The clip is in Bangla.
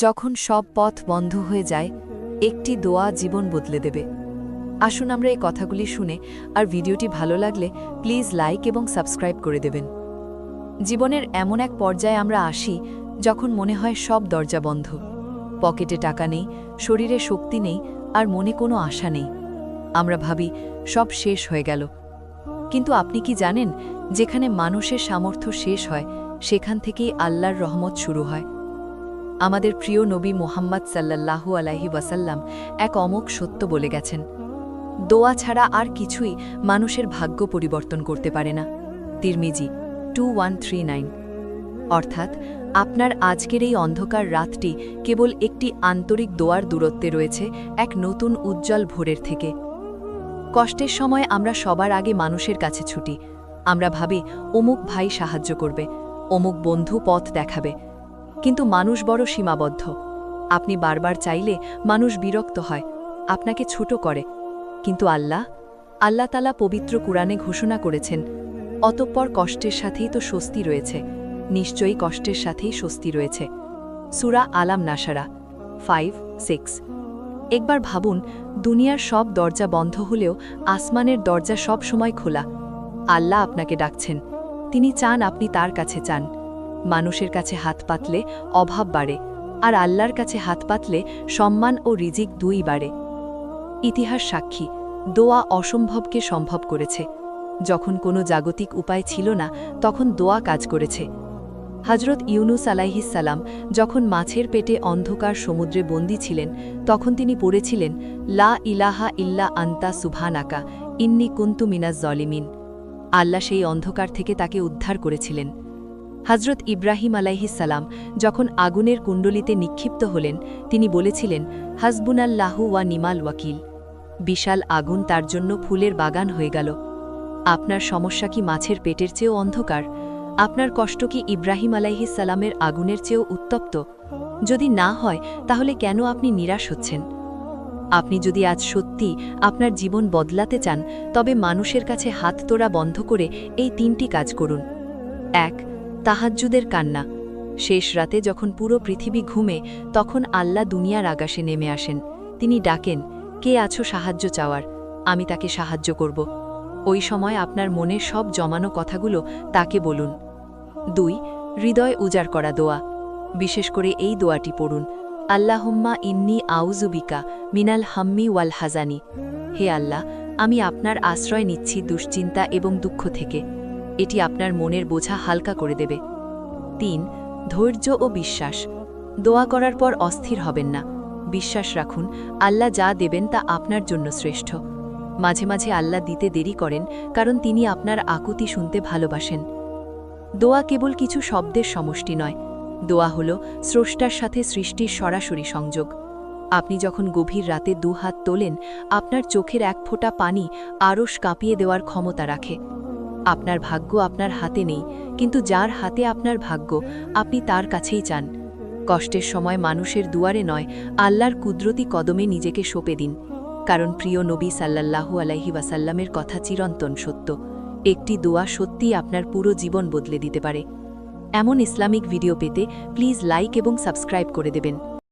যখন সব পথ বন্ধ হয়ে যায়, একটি দোয়া জীবন বদলে দেবে। আসুন আমরা এই কথাগুলি শুনে, আর ভিডিওটি ভালো লাগলে প্লিজ লাইক এবং সাবস্ক্রাইব করে দেবেন। জীবনের এমন এক পর্যায়ে আমরা আসি যখন মনে হয় সব দরজা বন্ধ, পকেটে টাকা নেই, শরীরে শক্তি নেই, আর মনে কোনো আশা নেই। আমরা ভাবি সব শেষ হয়ে গেল। কিন্তু আপনি কি জানেন, যেখানে মানুষের সামর্থ্য শেষ হয় সেখান থেকেই আল্লাহর রহমত শুরু হয়। আমাদের প্রিয় নবী মুহাম্মদ সাল্লাল্লাহু আলাইহি ওয়াসাল্লাম এক অমোঘ সত্য বলে গেছেন, দোয়া ছাড়া আর কিছুই মানুষের ভাগ্য পরিবর্তন করতে পারে না। তিরমিজি 2139। অর্থাৎ আপনার আজকের এই অন্ধকার রাতটি কেবল একটি আন্তরিক দোয়ার দূরত্বে রয়েছে এক নতুন উজ্জ্বল ভোরের থেকে। কষ্টের সময় আমরা সবার আগে মানুষের কাছে ছুটি। আমরা ভাবি অমুক ভাই সাহায্য করবে, অমুক বন্ধু পথ দেখাবে। কিন্তু মানুষ বড় সীমাবদ্ধ। আপনি বারবার চাইলে মানুষ বিরক্ত হয়, আপনাকে ছোট করে। কিন্তু আল্লাহ তাআলা পবিত্র কুরআনে ঘোষণা করেছেন, অতঃপর কষ্টের সাথেই তো স্বস্তি রয়েছে, নিশ্চয়ই কষ্টের সাথেই স্বস্তি রয়েছে। সূরা আলাম নাসারা 5:6। একবার ভাবুন, দুনিয়ার সব দরজা বন্ধ হলেও আসমানের দরজা সব সময় খোলা। আল্লাহ আপনাকে ডাকছেন, তিনি চান আপনি তার কাছে চান। মানুষের কাছে হাত পাতলে অভাব বাড়ে, আর আল্লাহর কাছে হাত পাতলে সম্মান ও রিজিক দুই বাড়ে। ইতিহাস সাক্ষী, দোয়া অসম্ভবকে সম্ভব করেছে। যখন কোনো জাগতিক উপায় ছিল না, তখন দোয়া কাজ করেছে। হযরত ইউনুস আলাইহিস সালাম যখন মাছের পেটে অন্ধকার সমুদ্রে বন্দী ছিলেন, তখন তিনি পড়েছিলেন, লা ইলাহা ইল্লা আন্তা সুবহানাকা ইন্নী কুনতু মিনাজ জলিমিন। আল্লাহ সেই অন্ধকার থেকে তাকে উদ্ধার করেছিলেন। হযরত ইব্রাহিম আলাইহিস সালাম যখন আগুনের কুণ্ডলিতে নিক্ষিপ্ত হলেন, তিনি বলেছিলেন, হাসবুনাল্লাহু ওয়া নিমাল ওয়াকিল। বিশাল আগুন তার জন্য ফুলের বাগান হয়ে গেল। আপনার সমস্যা কি মাছের পেটের চেয়েও অন্ধকার? আপনার কষ্ট কি ইব্রাহিম আলাইহিস সালামের আগুনের চেয়েও উত্তপ্ত? যদি না হয়, তাহলে কেন আপনি নিরাশ হচ্ছেন? আপনি যদি আজ সত্যি আপনার জীবন বদলাতে চান, তবে মানুষের কাছে হাত তোলা বন্ধ করে এই 3টি কাজ করুন। 1. তাহাজ্জুদের কান্না। শেষ রাতে যখন পুরো পৃথিবী ঘুমে, তখন আল্লাহ দুনিয়ার আকাশে নেমে আসেন। তিনি ডাকেন, কে আছো সাহায্য চাওয়ার? আমি তাকে সাহায্য করব। ওই সময় আপনার মনের সব জমানো কথাগুলো তাকে বলুন। 2. হৃদয় উজাড় করা দোয়া। বিশেষ করে এই দোয়াটি পড়ুন, আল্লাহুম্মা ইন্নী আউযুবিকা মিনাল হাম্মি ওয়াল হাজানি। হে আল্লাহ, আমি আপনার আশ্রয় নিচ্ছি দুশ্চিন্তা এবং দুঃখ থেকে। এটি আপনার মনের বোঝা হালকা করে দেবে। 3. ধৈর্য ও বিশ্বাস। দোয়া করার পর অস্থির হবেন না। বিশ্বাস রাখুন, আল্লাহ যা দেবেন তা আপনার জন্য শ্রেষ্ঠ। মাঝে মাঝে আল্লাহ দিতে দেরি করেন, কারণ তিনি আপনার আকুতি শুনতে ভালোবাসেন। দোয়া কেবল কিছু শব্দের সমষ্টি নয়, দোয়া হল স্রষ্টার সাথে সৃষ্টির সরাসরি সংযোগ। আপনি যখন গভীর রাতে 2 হাত তোলেন, আপনার চোখের এক ফোঁটা পানি আরশ কাঁপিয়ে দেওয়ার ক্ষমতা রাখে। আপনার ভাগ্য আপনার হাতে নেই, কিন্তু যার হাতে আপনার ভাগ্য, আপনি তার কাছেই চান। কষ্টের সময় মানুষের দুয়ারে নয়, আল্লাহর কুদরতি কদমে নিজেকে সঁপে দিন। কারণ প্রিয় নবী সাল্লাল্লাহু আলাইহি ওয়াসাল্লামের কথা চিরন্তন সত্য, একটি দোয়া সত্যিই আপনার পুরো জীবন বদলে দিতে পারে। এমন ইসলামিক ভিডিও পেতে প্লিজ লাইক এবং সাবস্ক্রাইব করে দেবেন।